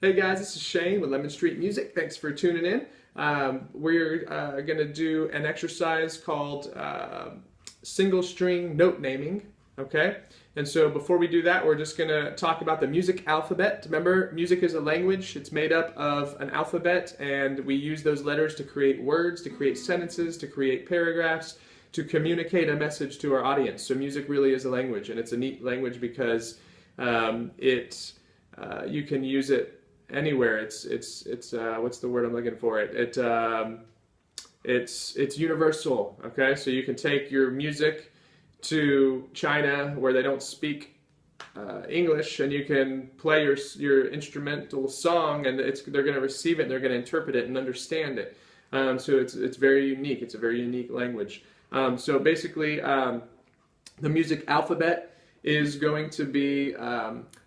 Hey guys, this is Shane with Lemon Street Music. Thanks for tuning in. We're going to do an exercise called single string note naming, okay? And so before we do that, we're just going to talk about the music alphabet. Remember, music is a language. It's made up of an alphabet, and we use those letters to create words, to create sentences, to create paragraphs, to communicate a message to our audience. So music really is a language, and it's a neat language because you can use it anywhere. It's what's the word I'm looking for? It's universal. Okay, so you can take your music to China where they don't speak English, and you can play your instrumental song, and they're going to receive it, and they're going to interpret it and understand it. So it's very unique. It's a very unique language. So basically, the music alphabet is going to be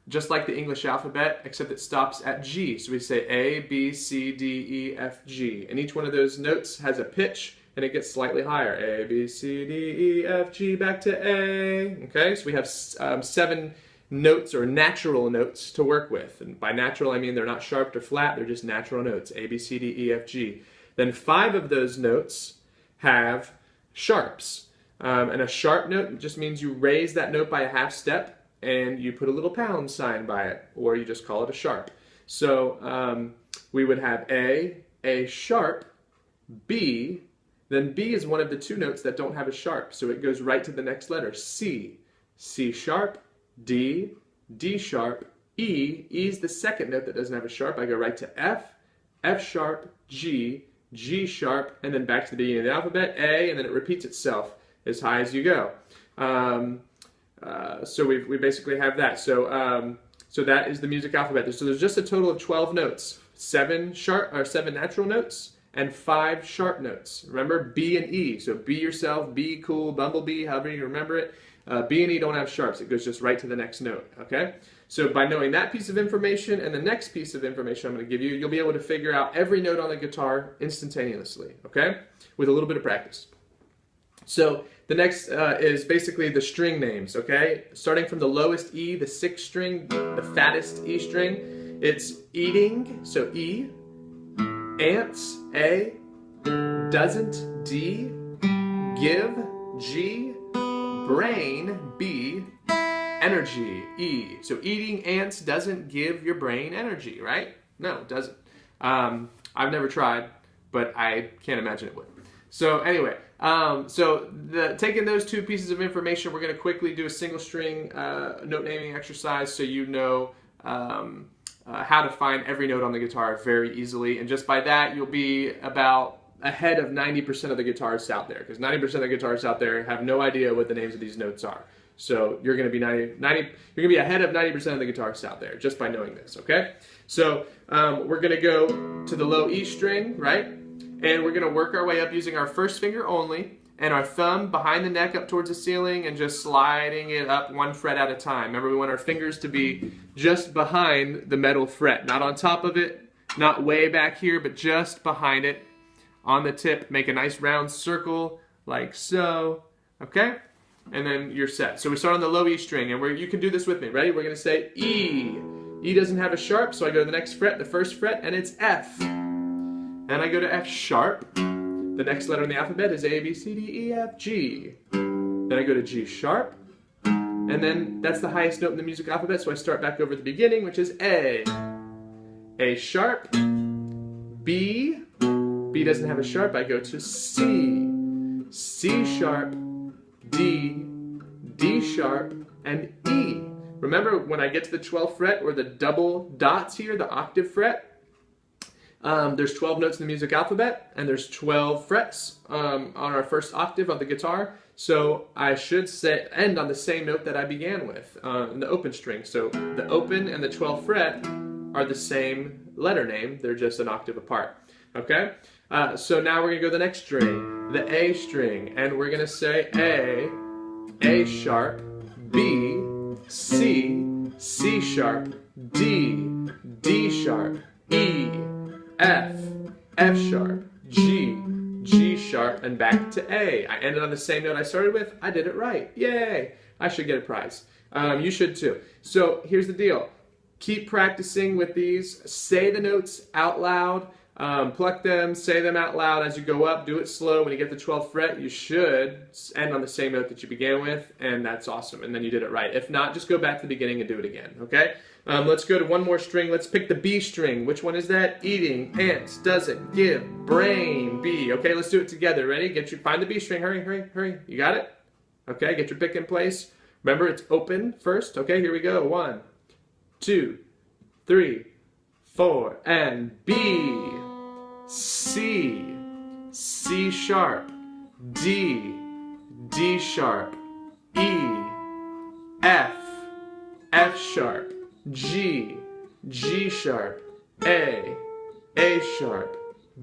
just like the English alphabet, except it stops at G. So we say A, B, C, D, E, F, G. And each one of those notes has a pitch, and it gets slightly higher. A, B, C, D, E, F, G, back to A. Okay, so we have 7 notes or natural notes to work with. And by natural, I mean they're not sharp or flat. They're just natural notes. A, B, C, D, E, F, G. Then 5 of those notes have sharps. And a sharp note just means you raise that note by a half step and you put a little pound sign by it, or you just call it a sharp. So we would have A sharp, B, then B is one of the 2 notes that don't have a sharp, so it goes right to the next letter, C, C sharp, D, D sharp, E, E is the second note that doesn't have a sharp, I go right to F, F sharp, G, G sharp, and then back to the beginning of the alphabet, A, and then it repeats itself as high as you go. So we basically have that. So so that is the music alphabet. So there's just a total of 12 notes, 7 natural notes and 5 sharp notes. Remember, B and E. So be yourself, be cool, bumblebee, however you remember it. B and E don't have sharps. It goes just right to the next note. Okay. So by knowing that piece of information and the next piece of information I'm going to give you, you'll be able to figure out every note on the guitar instantaneously. Okay, with a little bit of practice. So the next is basically the string names, okay? Starting from the lowest E, the 6th string, the fattest E string, it's eating, so E, ants, A, doesn't, D, give, G, brain, B, energy, E. So eating ants doesn't give your brain energy, right? No, it doesn't. I've never tried, but I can't imagine it would. So anyway, taking those 2 pieces of information, we're going to quickly do a single string note naming exercise so you know how to find every note on the guitar very easily. And just by that, you'll be about ahead of 90% of the guitarists out there, because 90% of the guitarists out there have no idea what the names of these notes are. So you're going to be you're going to be ahead of 90% of the guitarists out there just by knowing this, okay? So we're going to go to the low E string, right? And we're going to work our way up using our first finger only and our thumb behind the neck up towards the ceiling and just sliding it up 1 fret at a time. Remember, we want our fingers to be just behind the metal fret, not on top of it, not way back here, but just behind it on the tip. Make a nice round circle like so, okay? And then you're set. So we start on the low E string, and you can do this with me. Ready? We're going to say E. E doesn't have a sharp, so I go to the next fret, the first fret, and it's F. And I go to F sharp. The next letter in the alphabet is A, B, C, D, E, F, G. Then I go to G sharp. And then that's the highest note in the music alphabet, so I start back over at the beginning, which is A. A sharp. B. B doesn't have a sharp. I go to C. C sharp. D. D sharp. And E. Remember, when I get to the 12th fret, or the double dots here, the octave fret, there's 12 notes in the music alphabet, and there's 12 frets on our first octave of the guitar. So I should end on the same note that I began with in the open string. So the open and the 12th fret are the same letter name. They're just an octave apart. Okay? So now we're going to go to the next string, the A string, and we're going to say A sharp, B, C, C sharp, D, D sharp, E, F, F sharp, G, G sharp, and back to A. I ended on the same note I started with. I did it right. Yay! I should get a prize. You should too. So here's the deal. keep practicing with these. Say the notes out loud. Pluck them, say them out loud as you go up. Do it slow. When you get the 12th fret, you should end on the same note that you began with, and that's awesome. And then you did it right. If not, just go back to the beginning and do it again, okay? Let's go to one more string. Let's pick the B string. Which one is that? Eating, ants, doesn't give, brain, B. Okay, let's do it together. Ready? Find the B string. Hurry, hurry, hurry. You got it? Okay, get your pick in place. Remember, it's open first. Okay, here we go. 1, 2, 3, 4, and B. C, C sharp, D, D sharp, E, F, F sharp, G, G sharp, A sharp,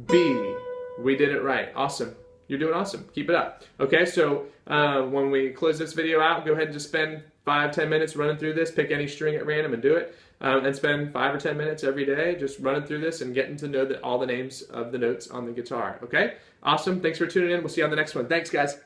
B. We did it right. Awesome. You're doing awesome. Keep it up. Okay, so when we close this video out, go ahead and just spend 5-10 minutes running through this. Pick any string at random and do it. And spend 5 or 10 minutes every day just running through this and getting to know all the names of the notes on the guitar. Okay? Awesome. Thanks for tuning in. We'll see you on the next one. Thanks, guys.